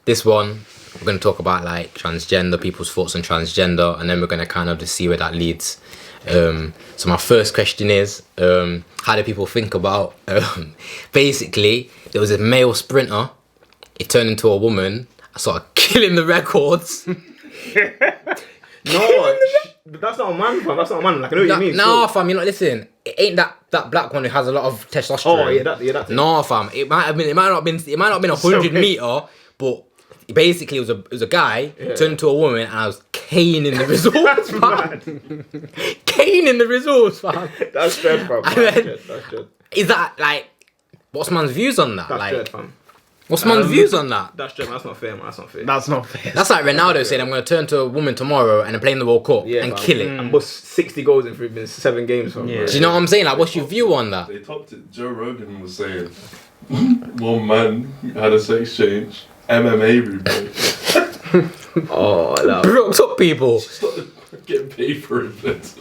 this one, we're going to talk about like transgender, people's thoughts on transgender, and then we're going to kind of just see where that leads. So my first question is, how do people think about, basically, there was a male sprinter, it turned into a woman, I started killing the records. No, that's not a man, fam. That's not a man. Like, I know what you mean. Nah, fam, you're not listening. It ain't that black one who has a lot of testosterone. Oh, yeah, that. Nah, fam. It might not have been 100 meter, but basically it was a guy turned into a woman, and I was caning the results, fam. Caning the results, fam. That's dead, fam. That's dead. Is that like, what's man's views on that? That's like, dead, fam. What's man's views on that? That's dead, man. That's not fair, man. That's not fair. That's not fair. That's like Ronaldo saying, I'm going to turn to a woman tomorrow and then play in the World Cup and kill it. And bust 60 goals in 7 games, fam. Do you know what I'm saying? Like, what's your view on that? They topped it. Joe Rogan was saying, one man had a sex change, MMA rebate. Oh, that. Broke up people. Started getting paid for it.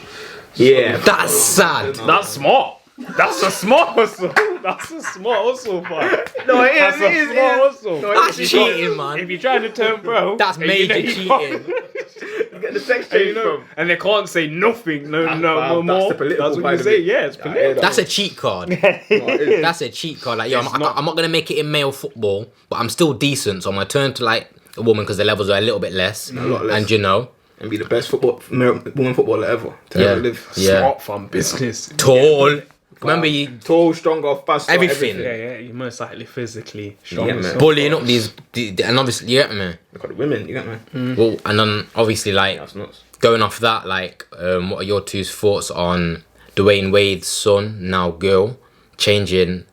Yeah. That's sad. That's smart. That's a smart hustle. That's a smart hustle, fam. No, it That's a smart hustle. No, That's cheating, man. If you're trying to turn pro, That's and major you cheating. You get the sex And, change from. and they can't say nothing. No That's more. the political That's what side you of say. it. Yeah, it's political. That's a cheat card. That's a cheat card. Like, yo, I'm not going to make it in male football, but I'm still decent, so I'm going to turn to like a woman because the levels are a little bit less. A lot less. And you know, And be the best woman footballer ever to ever live. Smart fun business. tall. Remember, you Tall, stronger, faster, Everything. Yeah, you're most likely physically strong. Yeah, man. bullying up these, and obviously, you get me. Look at the women, you get me? Well, and then obviously, like, That's nuts. going off that, like, what are your two's thoughts on Dwayne Wade's son, now girl, changing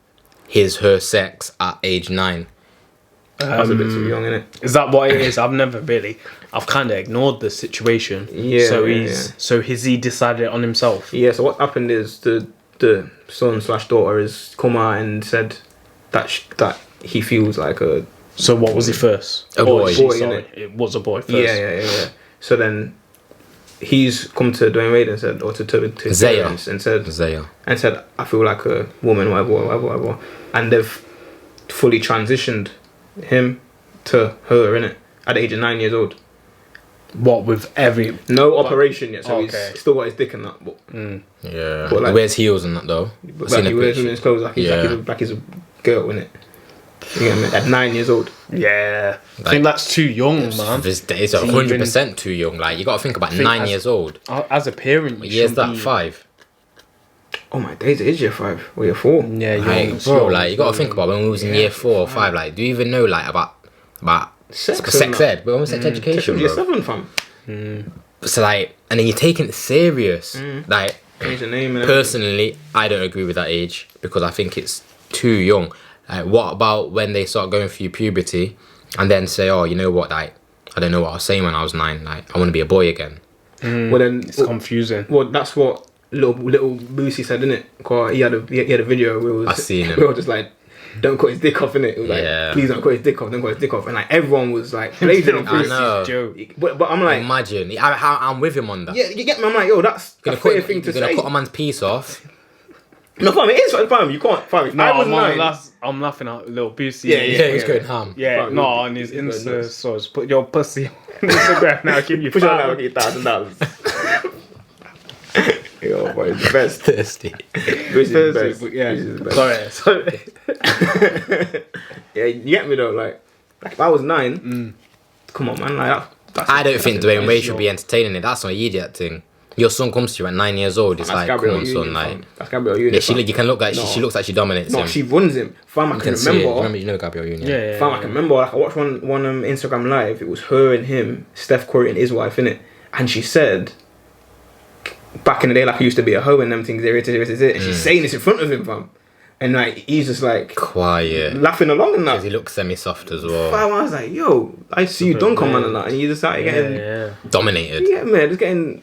her sex at age 9? That's a bit too young, innit? Is that what it is? I've kind of ignored the situation. Yeah, So has he decided on himself? Yeah, so what happened is the son/daughter has come out and said that he feels like a... So what was he first? A boy. Sorry, innit? it was a boy first. Yeah. So then he's come to Dwayne Wade and said, or to his Zaya. parents and said, Zaya. I feel like a woman, whatever. And they've fully transitioned him to her, innit? At the age of 9 years old. What with every... No operation yet, so Okay. he's still got his dick in that. But, Yeah. But, like, He wears heels and that, though. but like he wears women's clothes like he's a girl, innit? You get me? At 9 years old. Yeah. I Like, think that's too young, man. This day is 100% too young. Like, you got to think about 9 years old. As a parent, What you year's shouldn't that? be... 5? Oh my days, it is year 5 or year 4. Yeah, Like, young. bro, like, you got to think about when we was in year 4 or 5. Like, do you even know, like, about sex ed? We're on sex education, Year bro. 7, fam. So, like, and then you're taking it serious. Like, Change the name and personally, I don't agree with that age because I think it's too young. Like, what about when they start going through puberty and then say, oh, you know what, like, I don't know what I was saying when I was 9. Like, I want to be a boy again. Well, then It's confusing. Well, that's what little Boosie said, innit? Cause he had a video where it was, I seen him. we were just like, don't cut his dick off, innit? It was Yeah. like, please don't cut his dick off, don't cut his dick off. And like everyone was like blazing on I Boosie. know. Joke. But I'm like, Imagine. I'm with him on that. yeah, you get me? I'm like, yo, that's a fair thing to You're gonna say. cut a man's piece off. No, fam, it is, fam. You can't, fam. If No, I was 9, I'm laughing at little Boosie. Yeah, He's going ham. Yeah, Fam, no, you- on his you go Insta nuts. source. Put your pussy on Instagram now. Give you push on five. that, get $1,000. Yo, boy, it's the best. Thirsty. Boosie's the best. Yeah, Boosie's the best. sorry. Yeah, you get me though. Like if I was 9, come on, man. Like that's I don't think that's Dwayne Wade impressive. should be entertaining it. That's not an idiot thing. Your son comes to you at 9 years old. It's That's like, Gabrielle come on, Union, son. Like, fam. That's Gabrielle Union. yeah, fam. you can look like No. she looks like she dominates No, him. she runs him. Fam, I You can can see it. remember. You know Gabrielle Union. Yeah. Fam, I can remember. Like I watched one Instagram live. It was her and him, Steph Curry and his wife, innit? And she said, back in the day, like I used to be a hoe and them things. And she's saying this in front of him, fam. And like he's just like Quiet. laughing along and Because that. he looks semi-soft as well. Fam, I was like, yo, I see you dunk on man and that, and you just started getting, Yeah. Dominated. yeah, man, just getting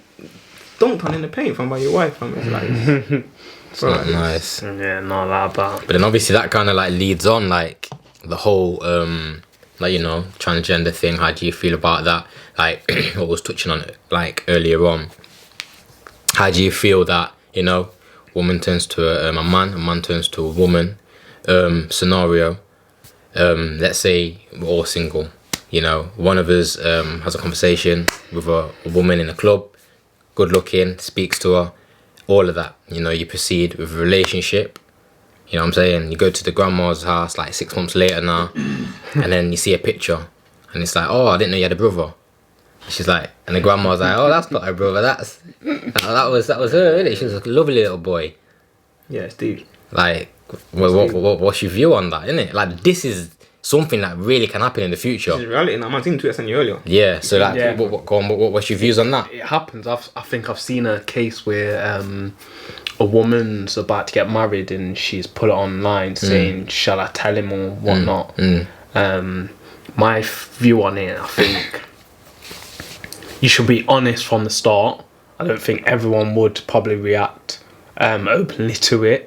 dunked on in the paint, fam, by your wife, fam. It's like, It's not nice. Yeah, not that bad. But then obviously that kind of like leads on like the whole like, you know, transgender thing. How do you feel about that? Like I was touching on it like earlier on. How do you feel that, you know, woman turns to a man turns to a woman scenario? Let's say we're all single. you know, one of us has a conversation with a woman in a club, good looking, speaks to her, all of that. You know, you proceed with a relationship. You know what I'm saying? You go to the grandma's house like 6 months later now, and then you see a picture, and it's like, oh, I didn't know you had a brother. She's like, and the grandma's like, oh, that's not her brother. That was her, really. She was a lovely little boy. Yeah, it's deep. Like, what's your view on that, isn't it? Like, this is something that really can happen in the future. This is reality. Now, man, tweet I sent you earlier. Yeah. So like, Yeah. what's your views on that? It happens. I think I've seen a case where a woman's about to get married and she's put it online saying, "Shall I tell him or whatnot?" My view on it, I think you should be honest from the start. I don't think everyone would probably react openly to it.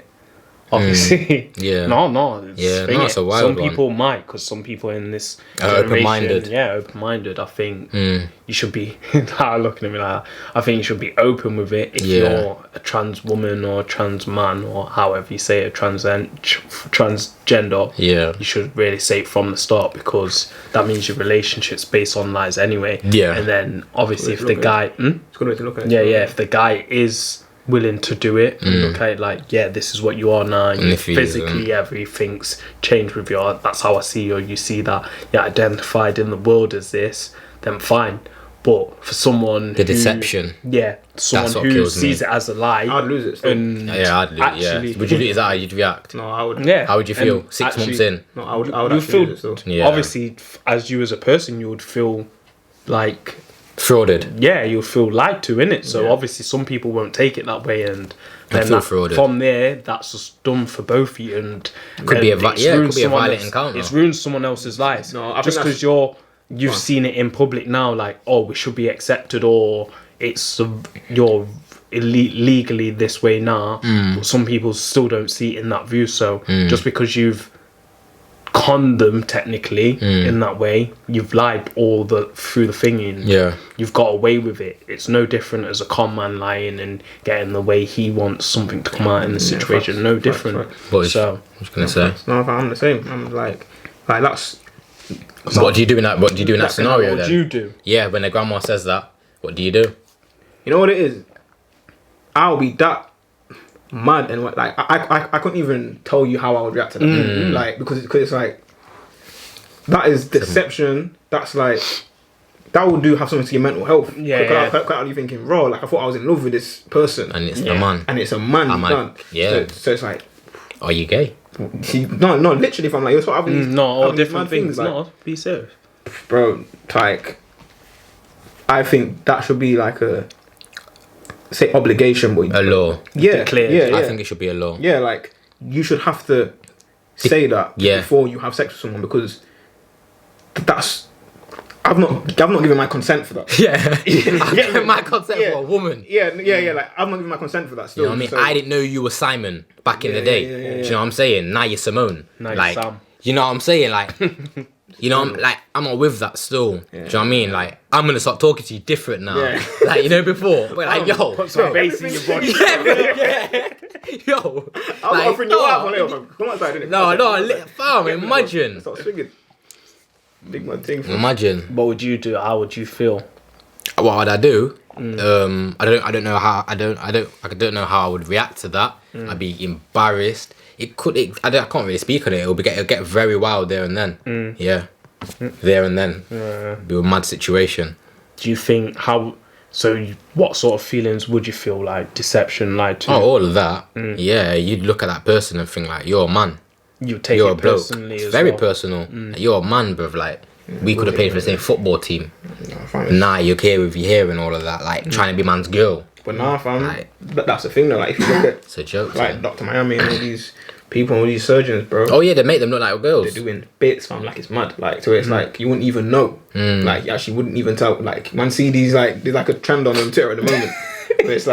Obviously, Yeah. no. It's a wild Some one. people might, because some people in this Are generation, open-minded. Yeah, open-minded. I think you should be. Looking at me like that. I think you should be open with it. If you're a trans woman or a trans man or however you say it, transgender. Yeah. You should really say it from the start, because that means your relationship's based on lies anyway. Yeah. And then obviously if Look the at guy, It's a good way to look at it. yeah, if the guy is willing to do it and look at it like, yeah, this is what you are now, you if he physically everything's changed with you, that's how I see you, or you see that you're identified in the world as this, then fine. But for someone The deception. someone what who kills sees me. it as a lie, I'd lose it still. and Yeah, I'd lose. actually, Would you? Is that how you'd react? No, I would. yeah, How would you feel? and 6 months actually, in. No, I would you actually feel lose it still. Yeah. obviously as you as a person, you would feel like, Frauded. yeah, you'll feel lied to, innit? So Yeah. obviously some people won't take it that way, and then feel that, frauded. from there, that's just done for both of you, and Could be a then it's it ruined could be a someone violent else- encounter. It's ruined someone else's lives. No, I think just that's- because you've seen it in public now, like, oh, we should be accepted, or it's you're legally this way now. But some people still don't see it in that view. So just because you've conned them technically in that way, you've lied all through the thing, and Yeah. you've got away with it. It's no different as a con man lying and getting the way he wants something to come out in the situation. facts, No facts, different. facts. What is, So I was gonna say. No, I'm the same. I'm like that's. What do you do in that? What do you do in that scenario what then? do you do? Yeah, when the grandma says that, what do you do? You know what it is? I'll be that mad and like I couldn't even tell you how I would react to that. Like because it's like that is deception. That's like that will have something to your mental health. Yeah. Quite are you thinking raw? Like I thought I was in love with this person, And it's the man. and it's a man. A You man. can't. Yeah. So it's like Are you gay? no, literally. If I'm like you're sort of having these, No, all having these different mad things. like, No, be serious. bro. Like I think that should be like a say obligation, but A law. yeah, Declared. yeah. I think it should be a law. Yeah, like you should have to say that Yeah. before you have sex with someone, because that's I've not given my consent for that. Yeah. I get my consent Yeah. for a woman. Yeah, like I've not given my consent for that. Still, You know what I mean? so- I didn't know you were Simon back in the day. yeah, Do you know what I'm saying? Now you're Simone. Now you're like, Sam. you know what I'm saying? Like, you know, I'm not with that still. Do you know what I mean? Like, I'm gonna start talking to you different now. Yeah. Like, you know, before, we're like, yo, Put some bass in your body. yeah, bro, yeah, yo, I'm like, offering you no, out, man. Come outside, innit? fam, imagine, Start swinging. Big man thing. imagine. What would you do? How would you feel? What would I do? I don't know how I don't know how I would react to that. I'd be embarrassed. I can't really speak on it. It'll get very wild there and then. Yeah, there and then. Be a mad situation. Do you think how? So, what sort of feelings would you feel like deception, lied to? Oh, all of that. Yeah, you'd look at that person and think like, you're a man. You take You're it a bloke. personally It's as very well. personal. Like, you're a man, bruv. Like, we could have played for the same football team. Fam. Nah, you're here with your hair and all of that. Like, trying to be man's girl. But nah, fam. Like- That's the thing though. Like if you look at It's a joke. like man. Dr. Miami and all these people, all these surgeons, bro. Oh, yeah, they make them look like girls. They're doing bits, fam, like it's mad. Like, so it's like you wouldn't even know. Like, you actually wouldn't even tell. Like, man, see these like there's like a trend on Twitter at the moment. where it's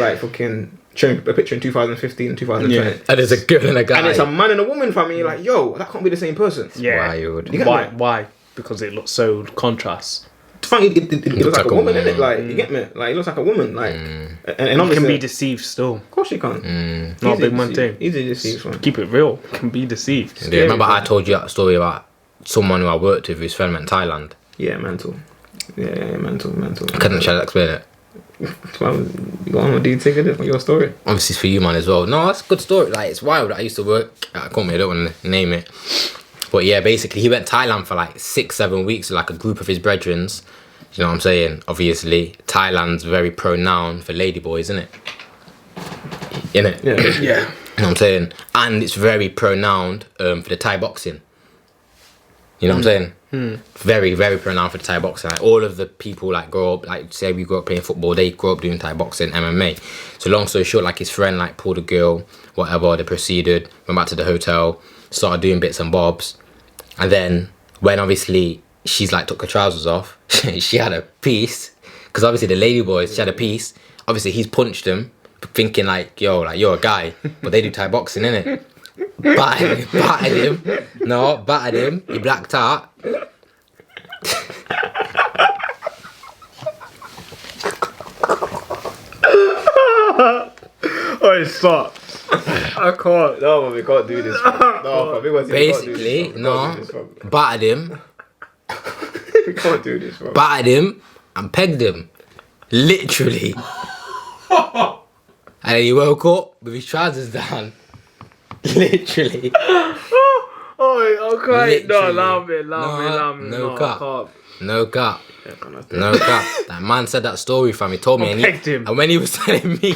like fucking showing a picture in 2015 and 2020. Yeah. And there's a girl and a guy. And it's a man and a woman, fam. And you're like, yo, that can't be the same person. Yeah. Wild. You get Why? me? Why? Because it looks so contrast. Fam, it looks like a woman, innit? Like, Mm. you get me? Like, it looks like a woman. Like, and You can obviously, be deceived still. of course you can. Mm. Not a big man thing. Easy to see, fam. Keep it real. Can be deceived. Yeah, remember I told you that story about someone who I worked with whose friend went to Thailand. Yeah, mental. Yeah, mental. Shall I explain it? Well, what do you think of it? Your story? Obviously it's for you, man, as well. No, that's a good story. Like, it's wild. I used to work at a company, I don't want to name it. But yeah, basically, he went to Thailand for like 6-7 weeks with like a group of his brethrens. You know what I'm saying? Obviously, Thailand's very pronoun for ladyboys, isn't it? Innit? Yeah. Yeah. You know what I'm saying? And it's very pronounced for the Thai boxing. You know what I'm saying? Very, very pronounced for the Thai boxing. Like, all of the people like grow up, like say we grew up playing football, they grow up doing Thai boxing, MMA. So long story short, like his friend like pulled a girl, whatever, they proceeded, went back to the hotel, started doing bits and bobs. And then when obviously she's like took her trousers off, she had a piece. Because obviously the lady boys, she had a piece. Obviously he's punched him, thinking like, yo, like you're a guy. But they do Thai boxing, innit? Battered him. He blacked out. Oh, it sucks. I can't. No, we can't do this. No, Basically, battered him. We can't do this, bro. Battered him and pegged him. Literally. And then he woke up with his trousers down. Literally. Oh, okay. No, Literally. allow me. No cap. I can't. No cap. That man said that story for me. He told me, pegged him. And when he was telling me,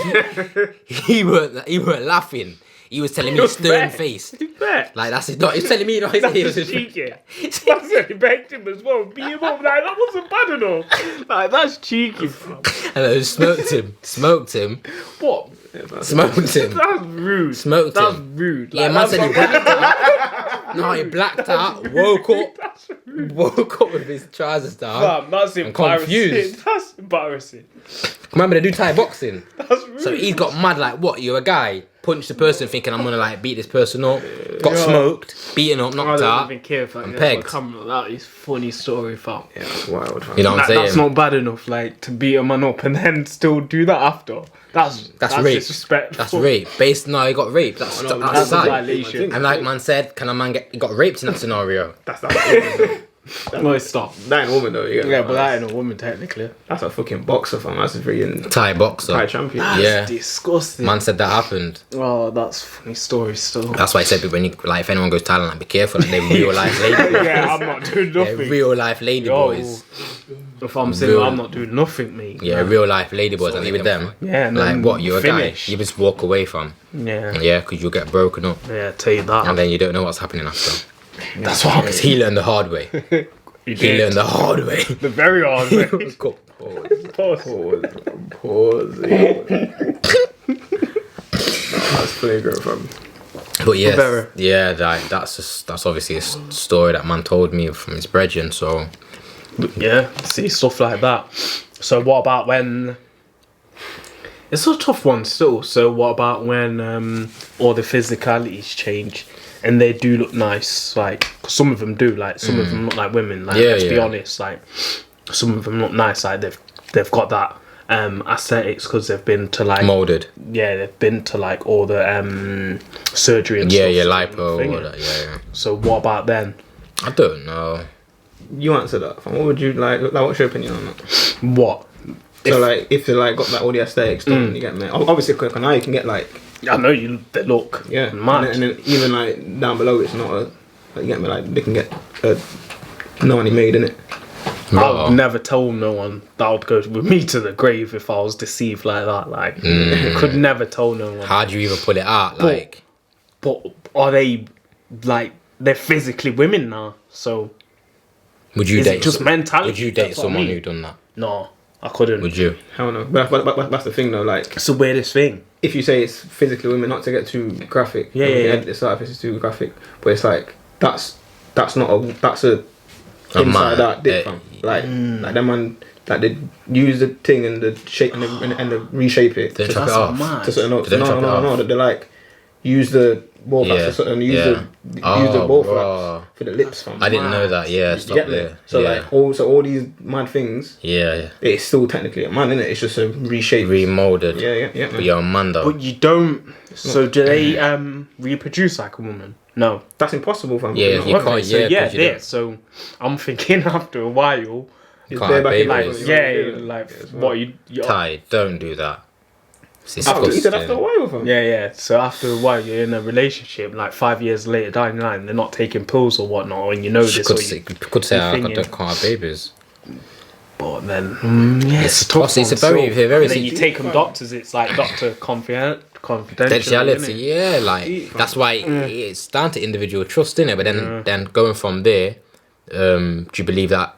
he weren't laughing. He was telling me stern face. He's back. Like that's it. No, he's telling me. No, he was Cheeky. I said he begged him as well. Beat him up. Like, that wasn't bad enough. Like, that's cheeky, bro. And I smoked him. What? Smoked him. That's rude. Smoked That's him. rude. Yeah, Like, man that's said he not- blacked out. No, he blacked out. Woke up with his trousers down. Fam, that's I'm embarrassing. confused. That's embarrassing. Remember they do Thai boxing. That's rude. So he got mad like, what, you're a guy? Punched the person thinking I'm gonna like beat this person up. Got smoked, beaten up, I knocked don't out. even care if I and get pegged. a camera. That is funny story, fam. Yeah, that's wild. You know what I'm saying? That's not bad enough, like, to beat a man up and then still do that after. That's rape. disrespectful. That's rape. He got raped. That's That's a sad. violation. And like man said, can a man he got raped in that scenario? That's that. No, stop. That ain't a woman though. Yeah, but that ain't a woman, technically. That's a fucking boxer, fam. That's a freaking Thai boxer. Thai champion. That's Yeah. disgusting. Man said that happened. Oh, that's funny story still. That's why I said when you like if anyone goes to Thailand, like, be careful. Like, they're real life lady boys. Yeah, I'm not doing They're nothing. real life lady Yo, boys. If I'm saying Real- I'm not doing nothing, mate. Yeah, real life lady boys. And with them, Yeah, and like then what? You're a finish. guy. You just walk away from. Yeah. Yeah, because you'll get broken up, Yeah, tell you that. and then you don't know what's happening after. That's what Because he learned the hard way. he He learned the hard way. the very hard way. Cool. Pause. That's pretty good, fam. But yes, Very. yeah, that's obviously a story that man told me from his brethren. So Yeah, see stuff like that. So what about when? It's a tough one still. So what about when all the physicalities change and they do look nice? Like 'cause some of them do. Like some of them look like women. Like Yeah, let's be yeah. honest. Like some of them look nice. Like they've got that aesthetics because they've been to like molded. yeah they've been to like all the surgery and Yeah, stuff. yeah, lipo. Thing. All that, yeah. So what about then? I don't know. You answer that, fam. What would you like? What's your opinion on that? What? So like, if they like got like all the aesthetics done, you get me. Obviously, quick now you can get like I know they look yeah, mad. and then even like down below, it's not a like, you get me. Like they can get no money made in it. I would never tell no one that would go with me to the grave if I was deceived like that. Like, could never tell no one. How do you even pull it out? Like, But are they like they're physically women now? So would you is date? it just mentality? Would you date That's what I someone mean. who done that? No, I couldn't. Would you? Hell no. But that's the thing though. Like, It's the weirdest thing. if you say it's physically women, not to get too graphic. Yeah, I mean, yeah, yeah. edit this out if it's too graphic. But it's like that's not a that's a inside man, out dick, fam. Like them man like they use the thing and the shape and the reshape it. Then to- chop it That's off. mad. to certain They don't chop it off. no, they like use the ball Yeah, to certain use yeah. the ball bro. flaps for the lips, fam. I didn't know that. Yeah, You stop get me? there. So yeah. like all these mad things, yeah, it's still technically a man, innit? It's just a reshape. remolded. Yeah, But you're a man though. But you don't. So do they reproduce like a woman? No. That's impossible, fam. Yeah, No. you Okay, can't. so Yeah, yeah, 'cause you there. don't- So I'm thinking after a while, You They're can't back have in like babies. like as well. what you Ty, don't do that. It's After, he said after a disgusting. while, fam. yeah. So after a while, you're in a relationship. Like 5 years later, down the line, they're not taking pills or whatnot, and you know You this. could Or say, you, could say you're I thinking- can't have babies. but then yeah, it's a tough Plus, it's a one. very, very And then you take them doctors. It's like doctor confidential. Potentiality, innit? yeah, like that's why it's down to individual trust, innit? But then going from there, do you believe that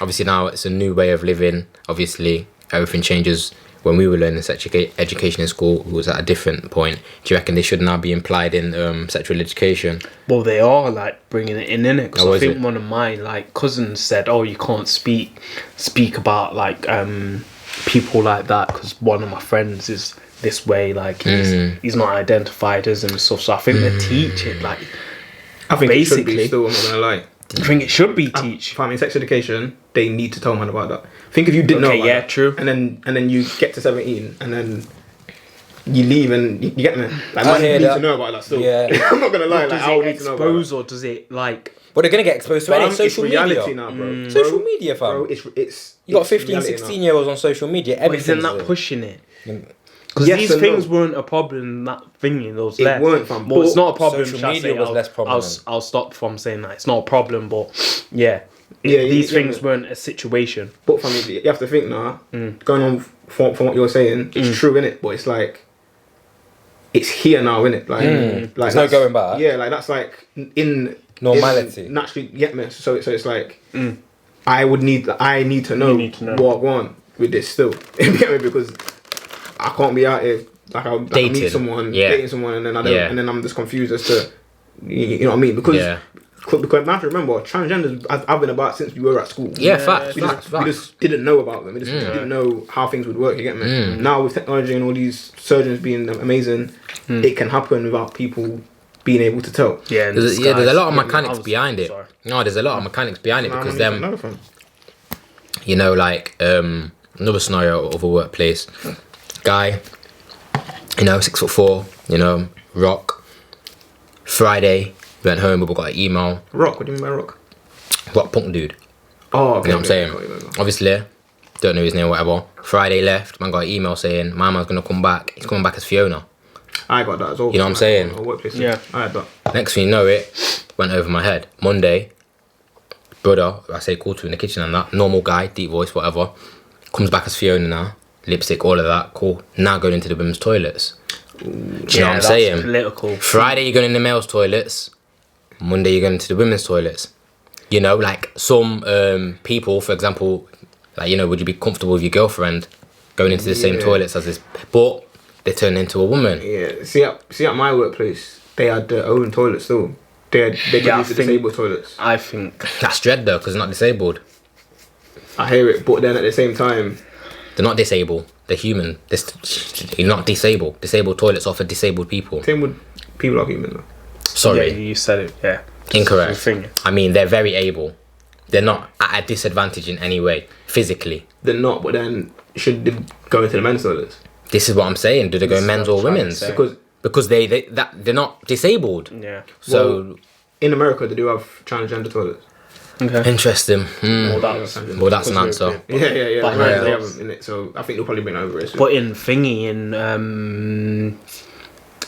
obviously now it's a new way of living, obviously everything changes. When we were learning sex education in school, it was at a different point. Do you reckon they should now be implied in sexual education? Well, they are like bringing it in it, because Oh, I is think it? one of my like cousins said, "Oh, you can't speak about like people like that because one of my friends is this way, like he's not identified as and stuff." So I think they teach it like I think it should be basically. still, I'm not gonna lie. I think it should be teach. If I'm in sex education, they need to tell man about that. Think if you didn't know Okay, about yeah, that, true. and then you get to 17 and then you leave and you get me. Like man hear need that. to know about that still. Yeah. I'm not gonna lie, like Does I would it need to know about expose that. or does it like? But they're gonna get exposed to Fam, any social it's reality media. now, bro. Social Bro, media, fam. Bro, it's You got it's 15, reality 16-year-olds on social media. But isn't Everything's that pushing it? Because Yes these and things no. weren't a problem. That thingy, those It less. weren't, fam. Well, it's But not a problem. social shall I media say. was I'll- less prominent. I'll stop from saying that it's not a problem, but yeah, Yeah, these yeah, things yeah. weren't a situation. But for me, you have to think now. Going on from what you're saying, it's true, innit? But it's like it's here now, innit? Like, like There's no that's- going back. Yeah, like that's like in Normality. in naturally, get me. So it's like I need to know, You need to know. what I want with this still. You get me? Because I can't be out here like I Dating. meet someone, Yeah. dating someone, and then I don't, Yeah. and then I'm just confused as to you know what I mean? Because Yeah. because I have to remember transgenders. I've been about since we were at school. Yeah, facts, We facts, we just didn't know about them. We just didn't know how things would work. You get me? Now with technology and all these surgeons being amazing, it can happen without people being able to tell. Yeah, and There's this a guy's- lot of I mechanics was- behind it. sorry. No, there's a lot of mechanics behind it because them, No, fam. you know, like another scenario of a workplace guy, you know, 6'4", you know, rock. Friday went home, but got an email. Rock. What do you mean by rock? What punk dude? Oh, okay. You know what I'm saying? Okay. Obviously, don't know his name, whatever. Friday left, man got an email saying my man's gonna come back. He's coming back as Fiona. I got that as well. You know what I'm saying? Or workplace. Yeah. I had that. Next thing you know, it went over my head. Monday, brother, I say call to in the kitchen and that, normal guy, deep voice, whatever, comes back as Fiona now, lipstick, all of that, cool. Now going into the women's toilets. Do you know what I'm that's saying? Political. Friday you're going in the males' toilets. Monday you're going into the women's toilets. You know, like some people, for example, like, you know, would you be comfortable with your girlfriend going into the same Yeah. toilets as this? But they turn into a woman. Yeah. See at my workplace, they had their own toilets still. They could Yeah, I use the think- disabled toilets. I think That's dread though, because they're not disabled. I hear it, but then at the same time, They're not disabled. They're human. You're not disabled. Disabled toilets are for disabled people. same with people are human though. Sorry, yeah, you said it. Yeah, incorrect. It's a thing. I mean, they're very able. They're not at a disadvantage in any way, physically. They're not, but then should they go into the men's toilets? This is what I'm saying. Do they go This is men's what or I'm trying to women's? say. Because They're not disabled. Yeah. So in America they do have transgender toilets. Okay. interesting. Well, that's Well, that's an answer. Yeah. But They yeah. have them in it, so I think they'll probably bring over it. But in thingy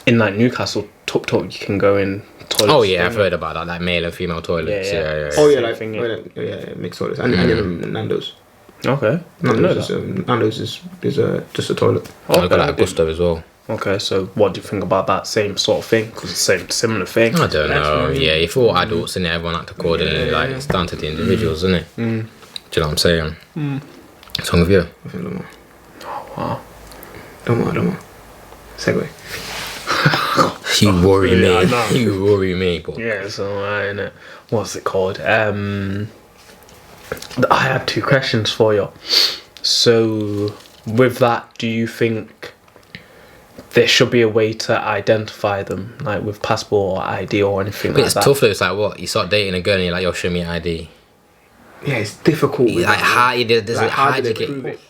in like Newcastle, Tup Tup, you can go in toilets. Oh yeah, I've thingy. heard about that, like male and female toilets. Yeah, Yeah, yeah. yeah. Oh yeah, Same like thing, yeah, mixed toilets and even Nando's. Okay. I didn't know Nando's that. Nando's is just a toilet. I've got Okay, that at Gusto as well. Okay, so what do you think about that same sort of thing? Because it's the same similar thing. I don't know. Definitely. Yeah, if we're all adults and everyone act accordingly, like it's down to the individuals, isn't it? Do you know what I'm saying? What's wrong with you? I think don't Wow. mind. Segue. You worry Yeah, I me. know. You worry me. But Yeah, so innit? What's it called? I had two questions for you. So, with that, do you think there should be a way to identify them, like with passport or ID or anything But like it's that? tough though. It's like what you start dating a girl and you're like, yo, show me your ID. Yeah, it's difficult. with Like that. how you did this? Like, How did did they you prove get? it?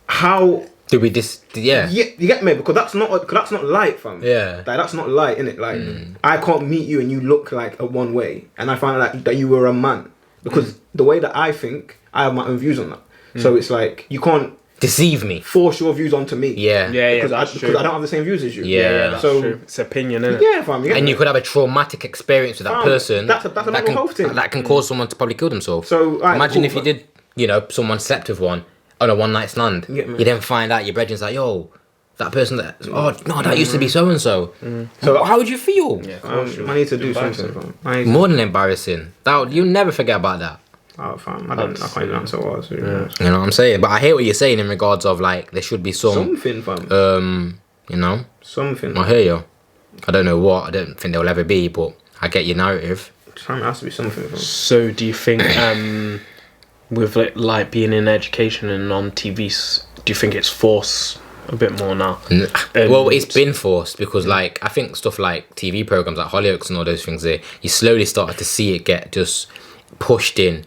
How Do we just? Yeah. Yeah, you get me? Because that's not light, fam. Yeah. Like, that's not light, innit? Like, I can't meet you and you look like a one way, and I find like that you were a man. Because the way that I think, I have my own views on that. So it's like, you can't Deceive me. force your views onto me. Yeah. Because that's because true. I don't have the same views as you. Yeah. That's So- true. It's opinion, isn't it? Yeah, fam. And you could have a traumatic experience with that Fam, person. that's a mental health thing. That can cause someone to probably kill themselves. So, alright, imagine cool, if you but- did, you know, someone slept with one on a one night stand. Yeah, man. You then find out your brethren's like, yo, that person that, oh no, that used to be so and so. So- how would you feel? Yeah. I need to do something, fam. I need to, More than embarrassing. That you'll never forget about that. oh, fam. I can't even answer what I was doing. You know what I'm saying? But I hear what you're saying in regards of like there should be Something, fam. you know, Something. I hear you. I don't know what. I don't think there will ever be, but I get your narrative. There has to be something, fam. So do you think with like being in education and on TVs, do you think it's forced a bit more now? Well, it's been forced because, like, I think stuff like TV programs like Hollyoaks and all those things there, you slowly started to see it get just pushed in.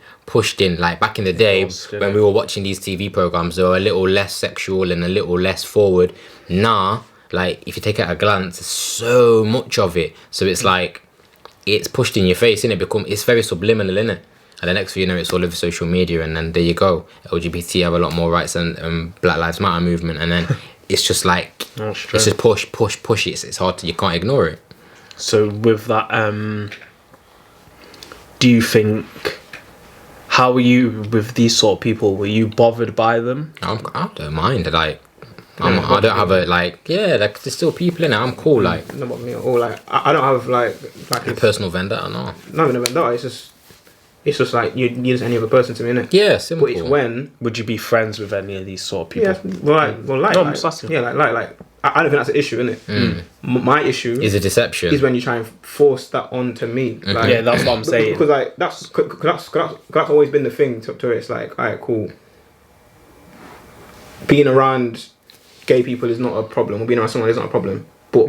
Like back in the day Forced, when yeah. we were watching these TV programs, they were a little less sexual and a little less forward. Now, like, if you take it at a glance, there's so much of it. So it's like it's pushed in your face, innit? It's very subliminal, innit? And the next thing you know, it's all over social media, and then there you go. LGBT have a lot more rights and Black Lives Matter movement, and then it's just like That's true. it's just push. It's hard to, you can't ignore it. So with that, do you think, how are you with these sort of people? Were you bothered by them? I don't mind. Like, I don't have a like. Yeah, like there's still people in it. I'm cool. Like Not about me at all. Like, I don't have like a personal vendetta. No. not even a vendetta. It's just like you're just any other person to me, innit? Yeah, simple. But it's when, Would you be friends with any of these sort of people? yeah, well, like, No, I'm like, just asking. yeah, like, I don't think that's an issue, innit? My issue Is a deception. is when you try and force that onto me. Like, Yeah, that's what I'm saying. Because like that's always been the thing to it. It's like, alright, cool. Being around gay people is not a problem, or being around someone is not a problem. But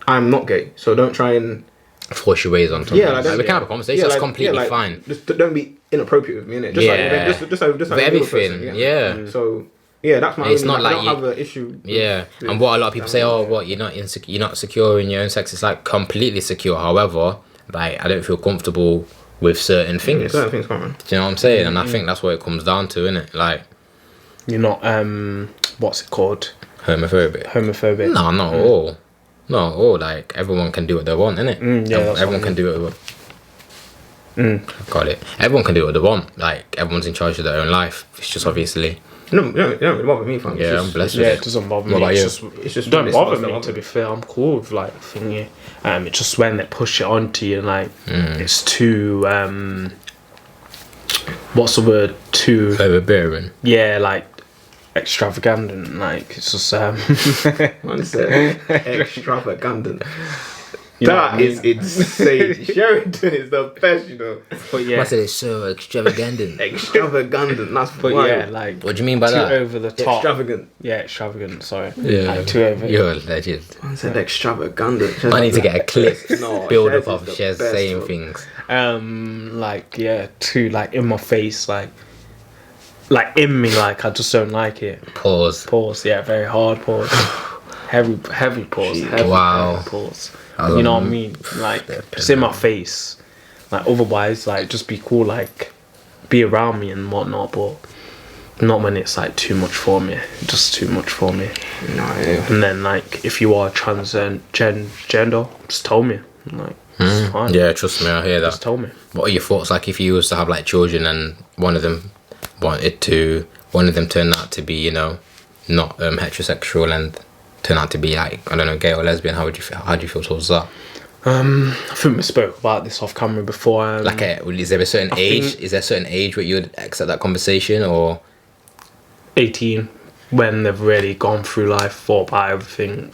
I'm not gay, so don't try and Force your ways on. yeah, like, we can have a conversation. That's completely fine. Just don't be inappropriate with me, innit? Just Yeah. like just like With a real everything, person, yeah. So yeah, that's my. It's only, not I like don't you- have an issue. Yeah, with- and what a lot of people say, oh, what you're not secure in your own sex. It's like completely secure. However, like I don't feel comfortable with certain Yeah, things. certain things, come on. Do you know what I'm saying? And I think that's what it comes down to, innit? Like You're not, what's it called? homophobic. Homophobic? No, not at all. Not at all. Like everyone can do what they want, innit? yeah, that's Everyone what I can do what they want. Got it. Everyone can do what they want. Like everyone's in charge of their own life. It's just obviously. No, don't bother me, fam. Yeah, I'm It's blessed Yeah, with it it. doesn't bother What me. about It's you? just, It's just don't when bother it's me, not to be fair. I'm cool with like thingy. It's just when they push it onto you, like it's too what's the word? Too Overbearing. yeah, like extravagant. Like it's just Man said extravagant. you know what That I mean? is insane. Sheridan is the best, you know. But yeah, I said it's so extravagant. Extravagant. That's but wild. yeah, like What do you mean by too that? over the top. Extravagant. Yeah, extravagant. Sorry. Yeah, Like, too over. you're a legend. Man said extravagant. I need to get a clip No, build Shez up of is the Shez best, saying bro. things. Like yeah, too like in my face, like in me, like I just don't like it. Pause. Pause, yeah, very hard pause. heavy pause. Heavy, Wow. heavy pause. You know what I mean? Like just in my face. Like otherwise, like just be cool, like be around me and whatnot, but not when it's like too much for me. Just too much for me. No, yeah. And then like if you are transgender, just tell me. Like it's fine. Yeah, trust me, I hear Just that. tell me. What are your thoughts like if you was to have like children and one of them turned out to be, you know, not heterosexual and turned out to be like, I don't know, gay or lesbian? How do you feel towards that? I think we spoke about this off camera before. Like, is there a certain age? think- Is there a certain age where you would accept that conversation, or 18, when they've really gone through life, thought about everything,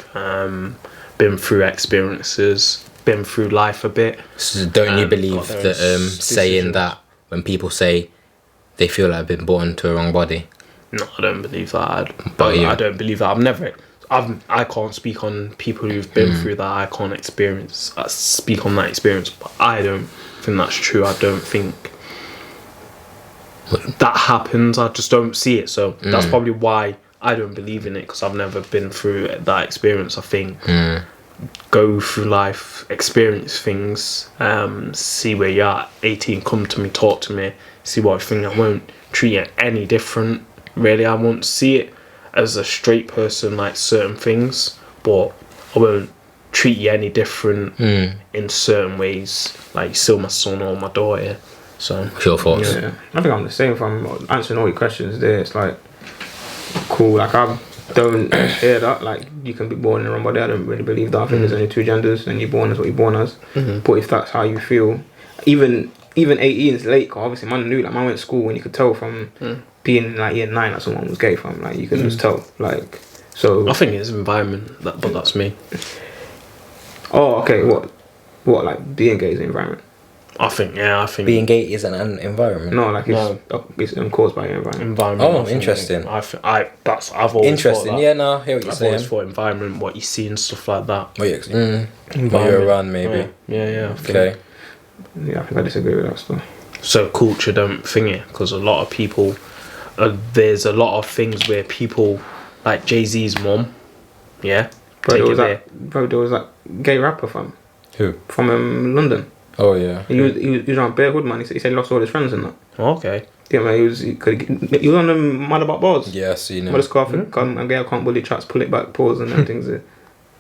been through experiences, been through life a bit. so don't you believe got that those saying decisions. that when people say they feel like they've been born to a wrong body? No, I don't believe that. But you- I don't believe that. I can't speak on people who've been through that. I can't speak on that experience, but I don't think that's true. I don't think that happens. I just don't see it. So that's probably why I don't believe in it because I've never been through that experience. I think go through life, experience things, see where you're at. 18, come to me, talk to me, see what I think. I won't treat it any different. Really, I won't see it as a straight person like certain things, but I won't treat you any different in certain ways. Like you're still my son or my daughter. So Your thoughts? Yeah, I think I'm the same. If I'm answering all your questions there, it's like cool. Like I don't hear that. Like you can be born in the wrong body. I don't really believe that. I think there's only two genders, and you're born as what you're born as. But if that's how you feel, even 18 is late. Cause obviously, man knew. Like man went to school, and you could tell from being in like year 9 that someone was gay. From like you could just tell. Like so. I think it's environment, but that's me. Oh, okay. What like being gay is the environment? I think Being gay isn't an environment. No, like it's caused by your environment. environment. Oh, I think. interesting. I've always Interesting. thought that. Yeah, no, I hear what you're I've saying. always thought environment, what you see and stuff like that. What you're around, maybe. Yeah. I think. Okay. Yeah, I think I disagree with that stuff. So culture don't think it because a lot of people, there's a lot of things where people like Jay-Z's mum, yeah. Bro, take there it was that gay rapper from Who? London. Oh yeah. He was on Bear Hood, man. He said he lost all his friends and that. Okay. Yeah, man. He was on them Mad About Bars. Yeah, I seen Mother him. scarf, I'm gay, I can't bully tracks, pull it back, pause and them things. Like,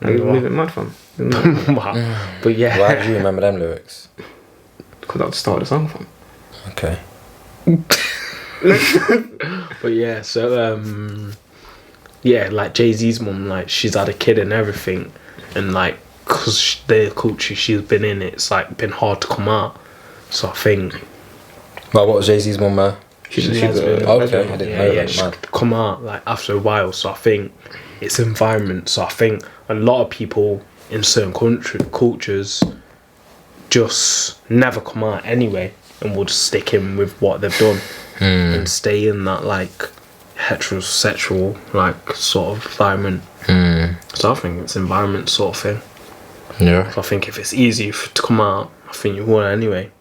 he was moving mad, fam. Wow. But yeah. Why do you remember them lyrics? Because that was the start of the song, fam. Okay. But yeah, so yeah, like Jay-Z's mum, like she's had a kid and everything, and like because the culture she's been in, it's like been hard to come out. So I think Well, what was Jay-Z's mum? She's lesbian. Okay, I didn't know yeah, that. she Man. come out like after a while. So I think it's environment. So I think a lot of people in certain cultures just never come out anyway, and will just stick in with what they've done and stay in that like heterosexual like sort of environment. So I think it's environment sort of thing. Yeah. So I think if it's easy to come out, I think you will anyway.